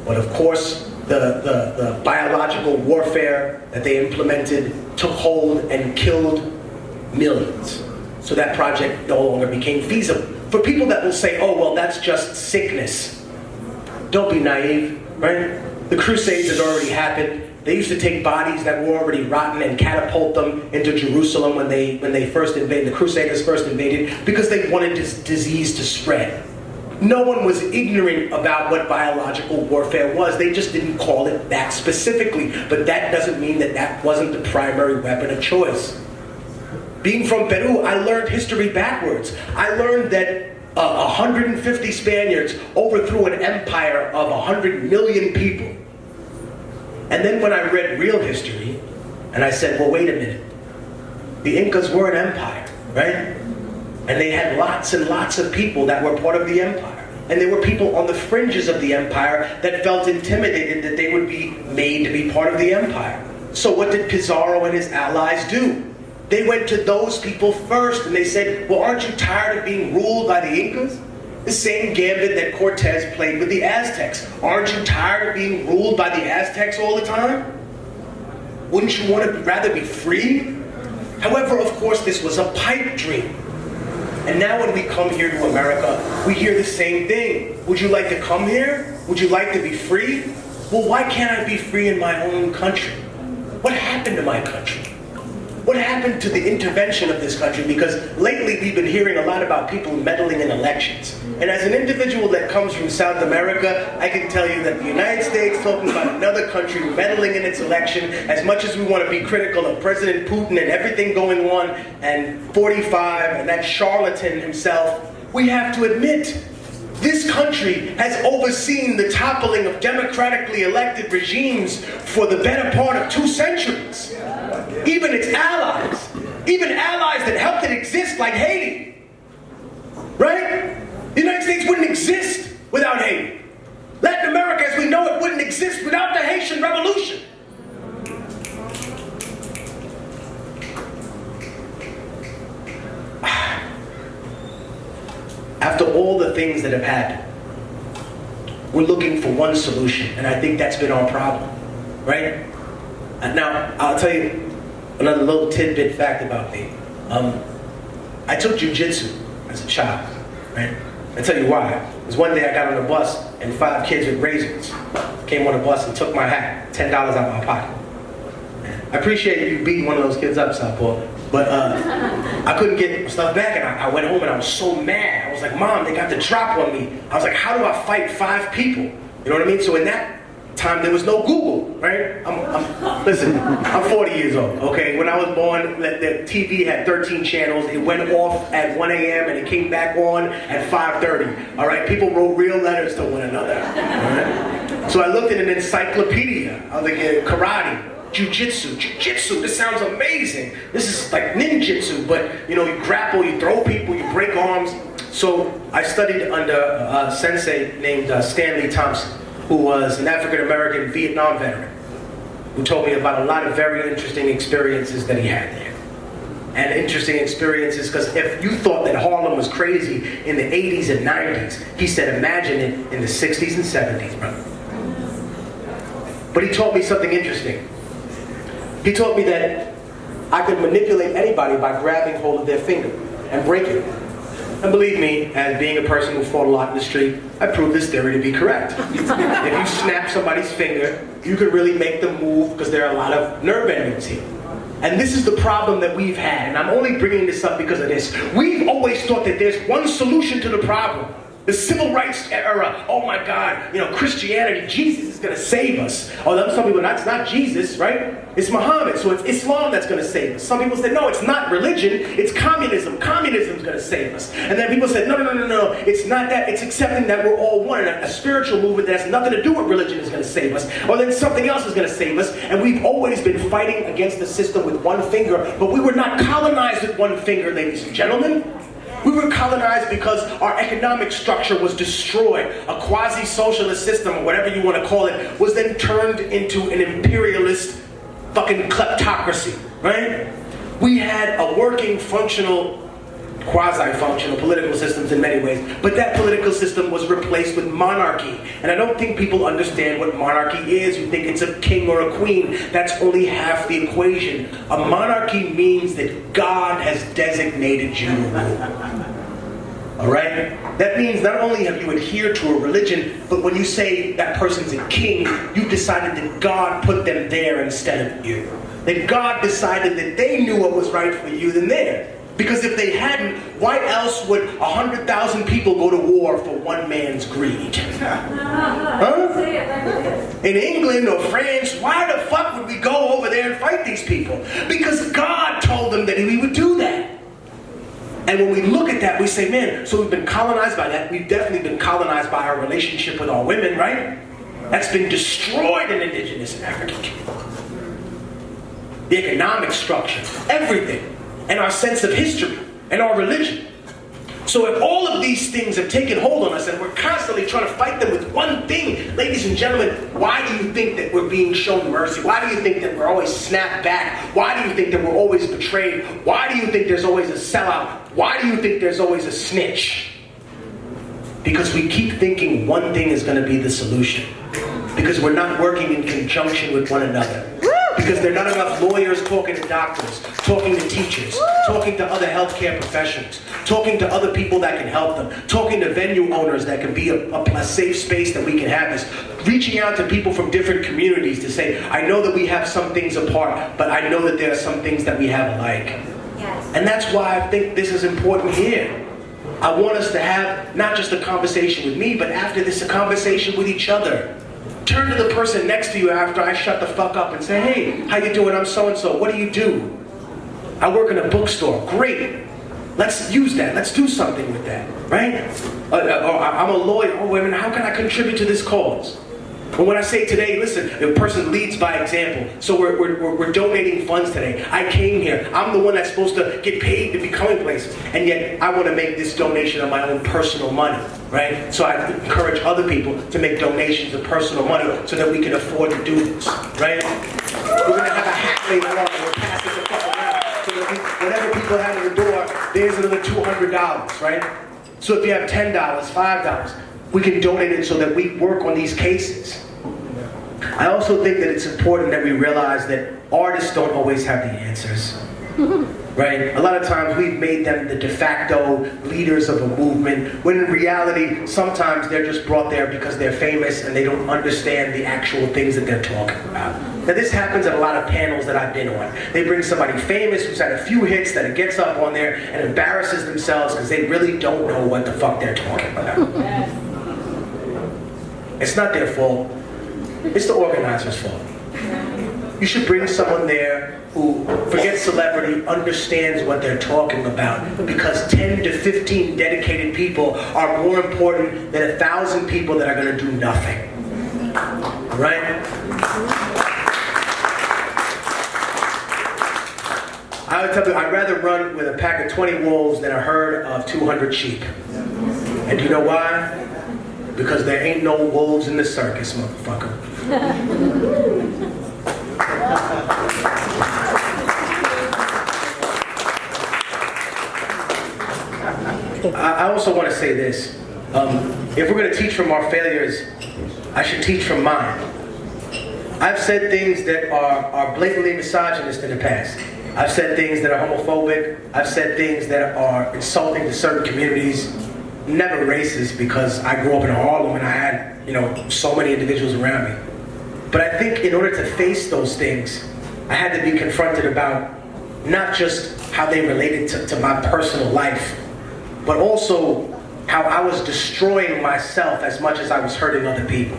But of course, the biological warfare that they implemented took hold and killed millions. So that project no longer became feasible. For people that will say, oh, well, that's just sickness. Don't be naive, right? The Crusades had already happened. They used to take bodies that were already rotten and catapult them into Jerusalem when they first invaded, the Crusaders first invaded, because they wanted this disease to spread. No one was ignorant about what biological warfare was. They just didn't call it that specifically. But that doesn't mean that that wasn't the primary weapon of choice. Being from Peru, I learned history backwards. I learned that 150 Spaniards overthrew an empire of 100 million people. And then when I read real history, and I said, well, wait a minute. The Incas were an empire, right? And they had lots and lots of people that were part of the empire. And there were people on the fringes of the empire that felt intimidated that they would be made to be part of the empire. So what did Pizarro and his allies do? They went to those people first, and they said, well, aren't you tired of being ruled by the Incas? The same gambit that Cortez played with the Aztecs. Aren't you tired of being ruled by the Aztecs all the time? Wouldn't you want to rather be free? However, of course, this was a pipe dream. And now when we come here to America, we hear the same thing. Would you like to come here? Would you like to be free? Well, why can't I be free in my own country? What happened to my country? what happened to the intervention of this country? Because lately we've been hearing a lot about people meddling in elections. And as an individual that comes from South America, I can tell you that the United States talking about another country meddling in its election, as much as we want to be critical of President Putin and everything going on, and 45 and that charlatan himself, we have to admit, this country has overseen the toppling of democratically elected regimes for the better part of 2 centuries. Even its allies, even allies that helped it exist, like Haiti, right? The United States wouldn't exist without Haiti. Latin America as we know it wouldn't exist without the Haitian Revolution. After all the things that have happened, we're looking for one solution, and I think that's been our problem, right? And now, I'll tell you another little tidbit fact about me. I took jiu-jitsu as a child, right? I'll tell you why. Because one day I got on a bus, and 5 kids with razors came on the bus and took my hat, $10 out of my pocket. I appreciate you beating one of those kids up, Southpaw, but I couldn't get stuff back, and I went home and I was so mad. I was like, Mom, they got the drop on me. I was like, how do I fight 5 people? You know what I mean? So in that time, there was no Google, right? Listen, I'm 40 years old, okay? When I was born, the TV had 13 channels. It went off at 1 a.m. and it came back on at 5:30, all right? People wrote real letters to one another, all right? So I looked at an encyclopedia. I was like, karate, jiu-jitsu, this sounds amazing. This is like ninjutsu, but you know, you grapple, you throw people, you break arms. So I studied under a sensei named Stanley Thompson, who was an African-American Vietnam veteran, who told me about a lot of very interesting experiences that he had there. And interesting experiences, because if you thought that Harlem was crazy in the 80s and 90s, he said imagine it in the 60s and 70s, brother. But he taught me something interesting. He taught me that I could manipulate anybody by grabbing hold of their finger and breaking it. And believe me, as being a person who fought a lot in the street, I proved this theory to be correct. If you snap somebody's finger, you can really make them move because there are a lot of nerve endings here. And this is the problem that we've had, and I'm only bringing this up because of this. We've always thought that there's one solution to the problem. The civil rights era, oh my God, you know, Christianity, Jesus is going to save us. Oh, some people, it's not Jesus, right? It's Muhammad, so it's Islam that's going to save us. Some people say, no, it's not religion, it's communism. Communism's going to save us. And then people say, no, it's not that. It's accepting that we're all one. And a spiritual movement that has nothing to do with religion is going to save us. Or then something else is going to save us. And we've always been fighting against the system with one finger, but we were not colonized with one finger, ladies and gentlemen. We were colonized because our economic structure was destroyed. A quasi-socialist system, or whatever you want to call it, was then turned into an imperialist fucking kleptocracy, right? We had a working, functional, quasi-functional political systems in many ways, but that political system was replaced with monarchy. And I don't think people understand what monarchy is. You think it's a king or a queen. That's only half the equation. A monarchy means that God has designated you to rule. All right? That means not only have you adhered to a religion, but when you say that person's a king, you decided that God put them there instead of you. That God decided that they knew what was right for you than there. Because if they hadn't, why else would 100,000 people go to war for one man's greed? Huh? In England or France, why the fuck would we go over there and fight these people? Because God told them that we would do that. And when we look at that, we say, man, so we've been colonized by that. We've definitely been colonized by our relationship with our women, right? That's been destroyed in indigenous and African people. The economic structure, everything. And our sense of history, and our religion. So if all of these things have taken hold on us, and we're constantly trying to fight them with one thing, ladies and gentlemen, why do you think that we're being shown mercy? Why do you think that we're always snapped back? Why do you think that we're always betrayed? Why do you think there's always a sellout? Why do you think there's always a snitch? Because we keep thinking one thing is going to be the solution. Because we're not working in conjunction with one another. Because there are not enough lawyers talking to doctors, talking to teachers, talking to other healthcare professionals, talking to other people that can help them, talking to venue owners that can be a safe space that we can have this, reaching out to people from different communities to say, I know that we have some things apart, but I know that there are some things that we have alike. Yes. And that's why I think this is important here. I want us to have not just a conversation with me, but after this, a conversation with each other. Turn to the person next to you after I shut the fuck up and say, hey, how you doing? I'm so-and-so. What do you do? I work in a bookstore. Great. Let's use that. Let's do something with that, right? Or I'm a lawyer. Oh, wait a minute. How can I contribute to this cause? But when I say today, listen, the person leads by example. So we're donating funds today. I came here. I'm the one that's supposed to get paid to be coming places. And yet I want to make this donation of my own personal money, right? So I encourage other people to make donations of personal money so that we can afford to do this, right? We're going to have a hat later on and we'll pass it the fuck around. So that whatever people have at the door, there's another $200, right? So if you have $10, $5, we can donate it so that we work on these cases. I also think that it's important that we realize that artists don't always have the answers, right? A lot of times we've made them the de facto leaders of a movement, when in reality, sometimes they're just brought there because they're famous and they don't understand the actual things that they're talking about. Now this happens at a lot of panels that I've been on. They bring somebody famous who's had a few hits that gets up on there and embarrasses themselves because they really don't know what the fuck they're talking about. It's not their fault. It's the organizer's fault. You should bring someone there who, forget celebrity, understands what they're talking about, because 10 to 15 dedicated people are more important than 1,000 people that are going to do nothing. Right? I would tell you, I'd rather run with a pack of 20 wolves than a herd of 200 sheep. And do you know why? Because there ain't no wolves in the circus, motherfucker. I also want to say this. If we're going to teach from our failures, I should teach from mine. I've said things that are blatantly misogynist in the past. I've said things that are homophobic. I've said things that are insulting to certain communities. Never racist, because I grew up in Harlem and I had, so many individuals around me. But I think in order to face those things, I had to be confronted about not just how they related to my personal life, but also how I was destroying myself as much as I was hurting other people.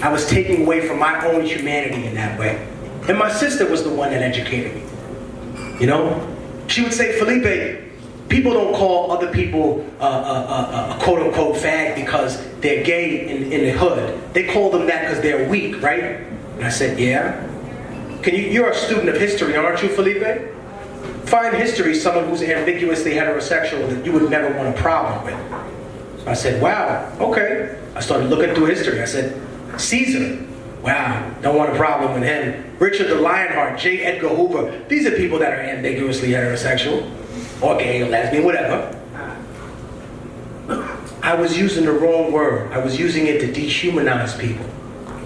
I was taking away from my own humanity in that way. And my sister was the one that educated me. She would say, Felipe, people don't call other people a quote-unquote fag because they're gay in the hood. They call them that because they're weak, right? And I said, yeah. You're a student of history, aren't you, Felipe? Find history someone who's ambiguously heterosexual that you would never want a problem with. So I said, wow, okay. I started looking through history. I said, Caesar. Wow, don't want a problem with him. Richard the Lionheart, J. Edgar Hoover. These are people that are ambiguously heterosexual. Or gay or lesbian, whatever. I was using the wrong word. I was using it to dehumanize people.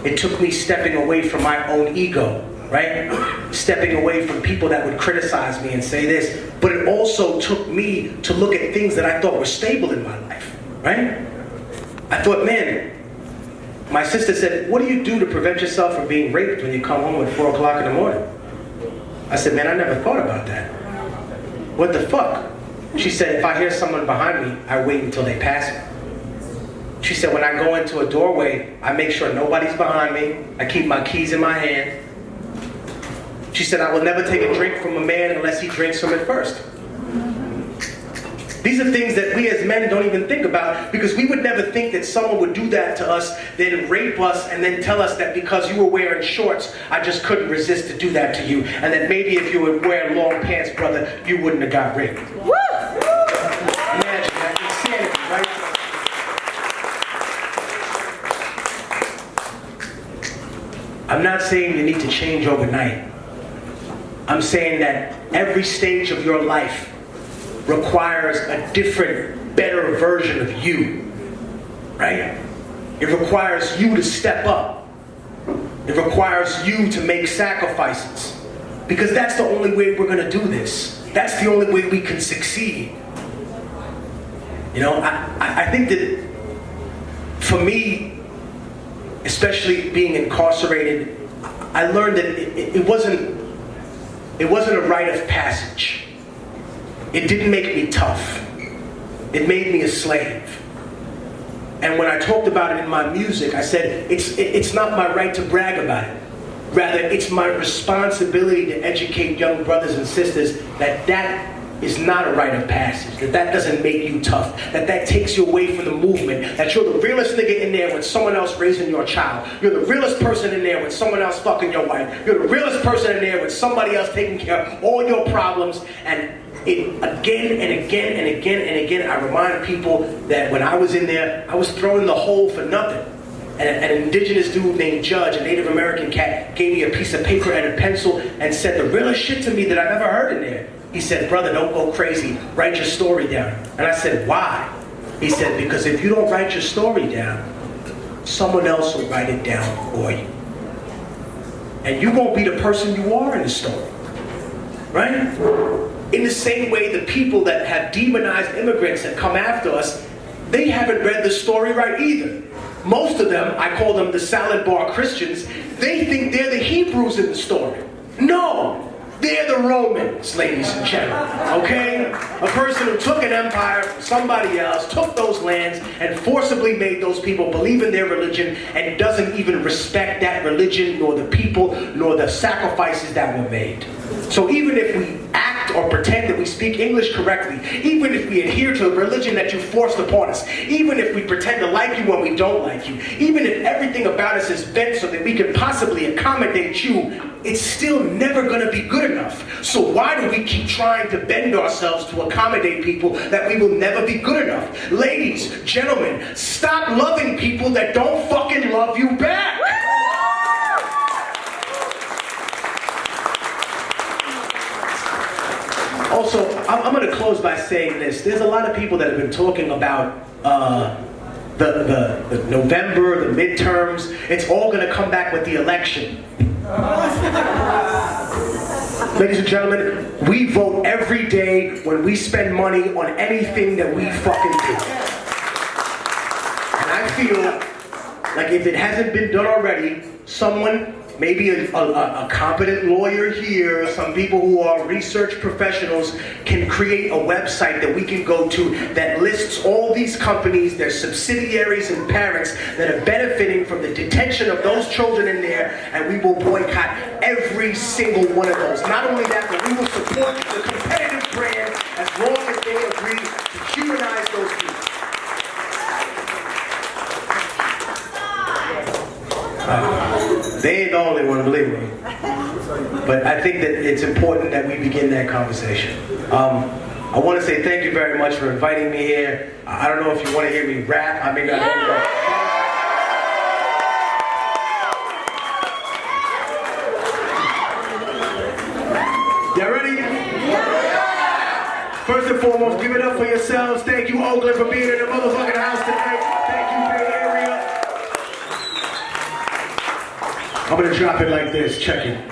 It took me stepping away from my own ego, right? Stepping away from people that would criticize me and say this. But it also took me to look at things that I thought were stable in my life, right? I thought, man, my sister said, what do you do to prevent yourself from being raped when you come home at 4 o'clock in the morning? I said, man, I never thought about that. What the fuck? She said, if I hear someone behind me, I wait until they pass me. She said, when I go into a doorway, I make sure nobody's behind me. I keep my keys in my hand. She said, I will never take a drink from a man unless he drinks from it first. These are things that we as men don't even think about, because we would never think that someone would do that to us, then rape us, and then tell us that because you were wearing shorts, I just couldn't resist to do that to you, and that maybe if you were wearing long pants, brother, you wouldn't have got raped. Woo! Imagine that insanity, right? I'm not saying you need to change overnight. I'm saying that every stage of your life requires a different, better version of you, right? It requires you to step up. It requires you to make sacrifices. Because that's the only way we're gonna do this. That's the only way we can succeed. You know, I think that for me, especially being incarcerated, I learned that it wasn't a rite of passage. It didn't make me tough. It made me a slave. And when I talked about it in my music, I said, it's not my right to brag about it. Rather, it's my responsibility to educate young brothers and sisters that that is not a rite of passage, that doesn't make you tough, that takes you away from the movement, that you're the realest nigga in there when someone else raising your child. You're the realest person in there when someone else fucking your wife. You're the realest person in there when somebody else taking care of all your problems. And again and again and again and again, I remind people that when I was in there, I was thrown in the hole for nothing. And an indigenous dude named Judge, a Native American cat, gave me a piece of paper and a pencil and said the realest shit to me that I've ever heard in there. He said, brother, don't go crazy. Write your story down. And I said, why? He said, because if you don't write your story down, someone else will write it down for you. And you won't be the person you are in the story. Right? In the same way, the people that have demonized immigrants that come after us, they haven't read the story right either. Most of them, I call them the salad bar Christians, they think they're the Hebrews in the story. No! They're the Romans, ladies and gentlemen, okay? A person who took an empire from somebody else, took those lands, and forcibly made those people believe in their religion and doesn't even respect that religion, nor the people, nor the sacrifices that were made. So even if we act or pretend that we speak English correctly, even if we adhere to a religion that you forced upon us, even if we pretend to like you when we don't like you, even if everything about us is bent so that we can possibly accommodate you, it's still never going to be good enough. So why do we keep trying to bend ourselves to accommodate people that we will never be good enough? Ladies, gentlemen, stop loving people that don't fucking love you back. Also, I'm going to close by saying this. There's a lot of people that have been talking about the November, the midterms. It's all going to come back with the election. Ladies and gentlemen, we vote every day when we spend money on anything that we fucking do. And I feel like if it hasn't been done already, someone, maybe a competent lawyer here, some people who are research professionals, can create a website that we can go to that lists all these companies, their subsidiaries and parents that are benefiting from the detention of those children in there, and we will boycott every single one of those. Not only that, but we will support the competitive brand as long as they agree to humanize those people. They ain't the only one, believe me. But I think that it's important that we begin that conversation. I want to say thank you very much for inviting me here. I don't know if you want to hear me rap. I mean, y'all ready? First and foremost, give it up for yourselves. Thank you, Oakland, for being in the motherfucking house tonight. Thank you, Bay Area. I'm gonna drop it like this, check it.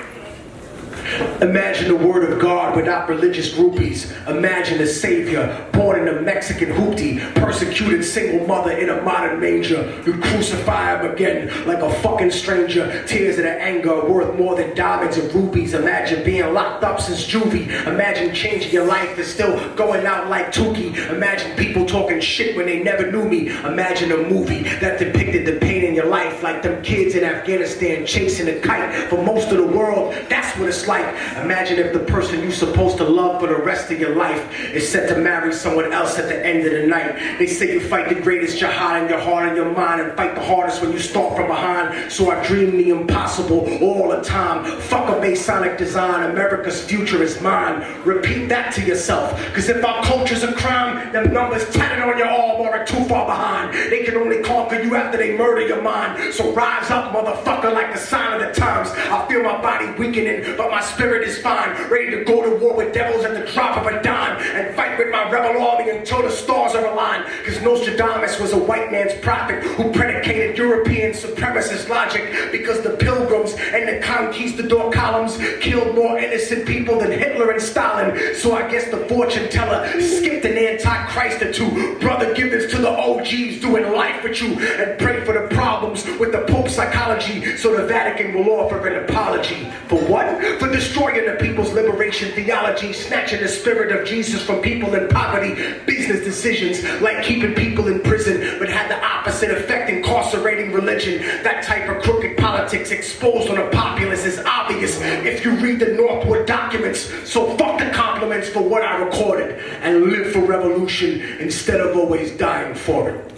Imagine the word of God without religious groupies. Imagine a savior born in a Mexican hoopty, persecuted single mother in a modern manger. You crucify him again like a fucking stranger. Tears of the anger worth more than diamonds and rubies. Imagine being locked up since juvie. Imagine changing your life and still going out like Tukey. Imagine people talking shit when they never knew me. Imagine a movie that depicted the pain in your life, like them kids in Afghanistan chasing a kite. For most of the world, that's what it's like. Imagine if the person you're supposed to love for the rest of your life is set to marry someone else at the end of the night. They say you fight the greatest jihad in your heart and your mind, and fight the hardest when you start from behind. So I dream the impossible all the time. Fuck a Masonic design, America's future is mine. Repeat that to yourself, cause if our culture's a crime, them numbers tatted on your arm are too far behind. They can only conquer you after they murder your mind. So rise up, motherfucker, like the sign of the times. I feel my body weakening, but my spirit is fine. Ready to go to war with devils at the drop of a dime and fight with my rebel army until the stars are aligned. Cause Nostradamus was a white man's prophet who predicated European supremacist logic because the pilgrims and the conquistador columns killed more innocent people than Hitler and Stalin. So I guess the fortune teller skipped an antichrist or two. Brother, give this to the OGs doing life with you and pray for the problems with the Pope's psychology so the Vatican will offer an apology. For what? For destroying the people's liberation theology, snatching the spirit of Jesus from people in poverty. Business decisions like keeping people in prison but had the opposite effect, incarcerating religion. That type of crooked politics exposed on the populace is obvious if you read the Northwood documents. So fuck the compliments for what I recorded and live for revolution instead of always dying for it.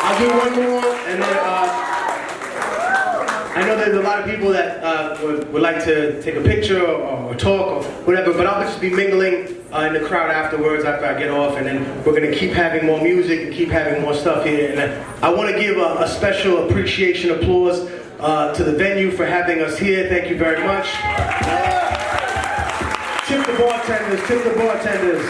I'll do one more, and then I know there's a lot of people that would like to take a picture or talk or whatever, but I'll just be mingling in the crowd afterwards after I get off, and then we're going to keep having more music and keep having more stuff here. And I want to give a special appreciation applause to the venue for having us here. Thank you very much. Tip the bartenders, tip the bartenders.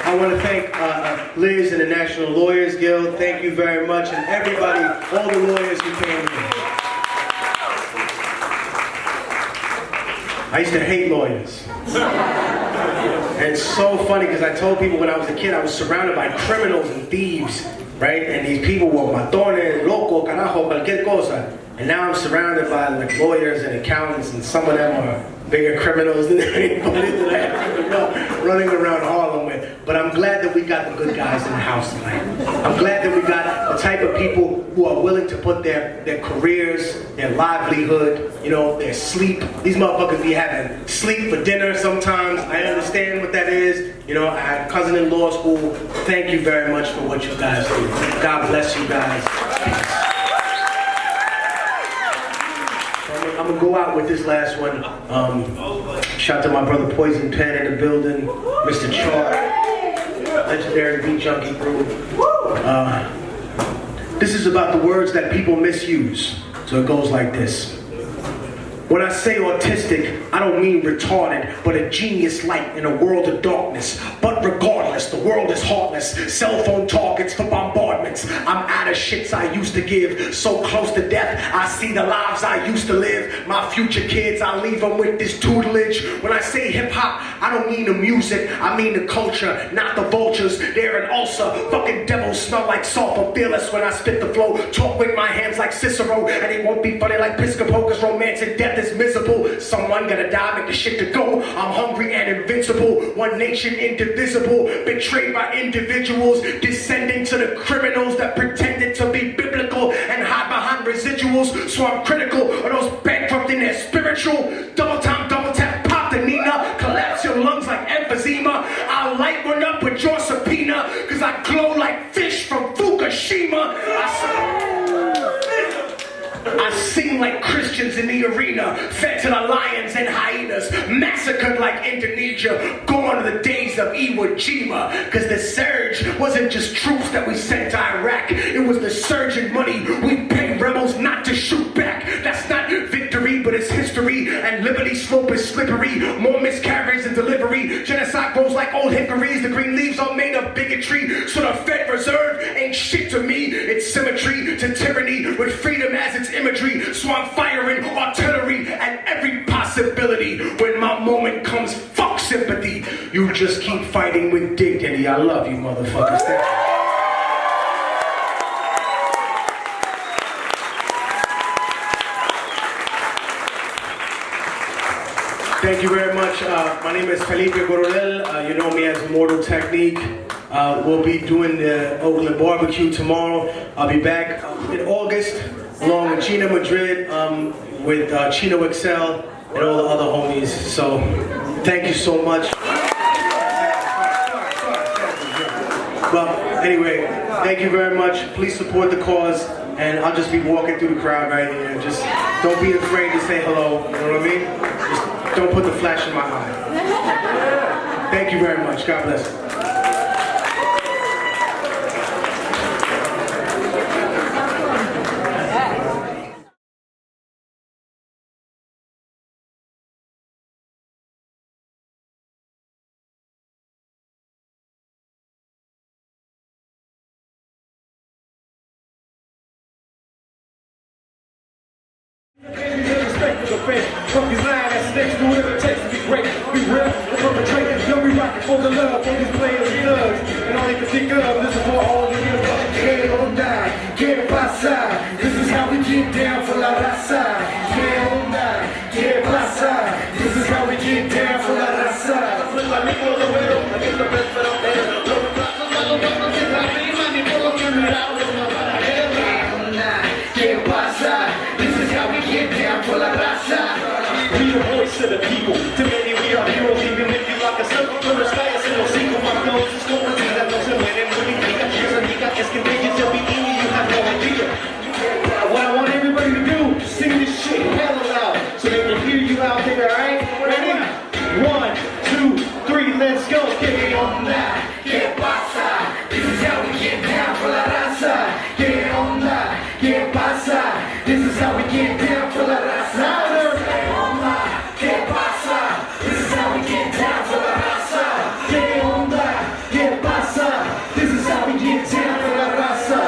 I want to thank Liz and the National Lawyers Guild. Thank you very much, and everybody, all the lawyers who came here. I used to hate lawyers. And it's so funny because I told people when I was a kid I was surrounded by criminals and thieves, right? And these people were matones, loco, carajo, cualquier cosa. And now I'm surrounded by like lawyers and accountants, and some of them are bigger criminals than anybody that I ever know running around Harlem with. But I'm glad that we got the good guys in the house tonight. I'm glad that we got the type of people who are willing to put their careers, their livelihood, you know, their sleep. These motherfuckers be having sleep for dinner sometimes. I understand what that is. You know, I had a cousin in law school. Thank you very much for what you guys do. God bless you guys. I'm gonna go out with this last one. Shout out to my brother Poison Pen in the building, Mr. Char, legendary beat junkie crew. This is about the words that people misuse. So it goes like this. When I say autistic, I don't mean retarded, but a genius light in a world of darkness. But regardless, the world is heartless. Cell phone targets for bombardments. I'm out of shits I used to give. So close to death, I see the lives I used to live. My future kids, I leave them with this tutelage. When I say hip-hop, I don't mean the music. I mean the culture, not the vultures. They're an ulcer. Fucking devils smell like sulfur. Fearless when I spit the flow. Talk with my hands like Cicero. And it won't be funny like Piscopo, cause romance and death is miserable. Someone gotta die, make the shit to go. I'm hungry and invincible. One nation indivisible. Betrayed by individuals. Descending to the criminals that pretended to be biblical and hide behind residuals. So I'm critical of those bankrupt in their spiritual. Double time, double tap, pop the Nina. Collapse your lungs like emphysema. I'll light one up with your subpoena. Cause I glow like fish from Fukushima. I sing like Christians in the arena, fed to the lions and hyenas, massacred like Indonesia, gone are the days of Iwo Jima. Cause the surge wasn't just troops that we sent to Iraq, it was the surge in money we paid rebels not to shoot back. That's not victory, but it's history, and liberty's slope is slippery. More miscarriages and delivery, genocide grows like old hickories, the green leaves are made of bigotry. So the Fed Reserve ain't shit to me, it's symmetry to tyranny with freedom as its imagery. So I'm firing artillery at every possibility. When my moment comes, fuck sympathy. You just keep fighting with dignity. I love you, motherfuckers. Thank you very much. My name is Felipe Coronel. You know me as Immortal Technique. We'll be doing the Oakland barbecue tomorrow. I'll be back in August along with Gina Madrid, with Chino Excel, and all the other homies. So thank you so much. Well, anyway, thank you very much. Please support the cause. And I'll just be walking through the crowd right here. Just don't be afraid to say hello. You know what I mean? Just don't put the flash in my eye. Thank you very much. God bless. fake. Fuck these lying ass snakes, do whatever it takes to be great. Be real, the perpetrator, yo, we rockin' for the love, for these players and thugs. And all they can think of, this is for all the real que onda, que pasa. This is how we get down for la raza. Que onda, que pasa. This is how we get down for la raza. ¿Qué pasa? This is how we get down for la raza. We the voice of the people. To many we are heroes, even if you like a circle from the sky. Es el hocico, my nose is convertida. No se mueren, multiplica, quiero diga, es que bellos yo in you have no idea. What I want everybody to do is sing this shit hella loud, so they can hear you out there, alright? Ready? 1, 2, 3, let's go. Que onda, que pasa? This is how we get down for la raza. Que onda, que pasa? This is how we get down for la raza. Que onda, que pasa? This is how we get down for la raza. Que onda, que pasa? This is how we get down for la raza.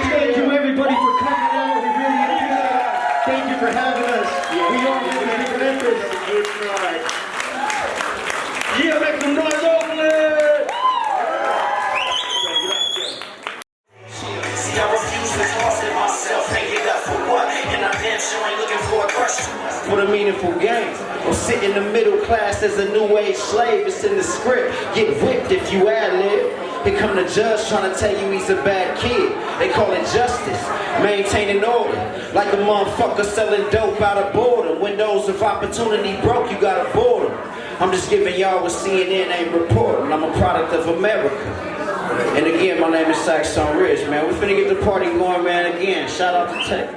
Thank you everybody for coming out. We really appreciate it. Thank you for having us. We are the different efforts. Yeah, make some noise, Oakland! See, I refuse to toss it myself, hang it up for what? And I damn sure ain't looking for a question. For the meaningful games, I'm sitting in the middle class as a new age slave. It's in the script, get whipped if you ad-lib. Here come the judge trying to tell you he's a bad kid. They call it justice, maintaining order. Like a motherfucker selling dope out of boredom. Windows of opportunity broke, you gotta board them. I'm just giving y'all what CNN ain't reporting. I'm a product of America. And again, my name is Saxon Ridge, man. We finna get the party going, man, again. Shout out to Tech.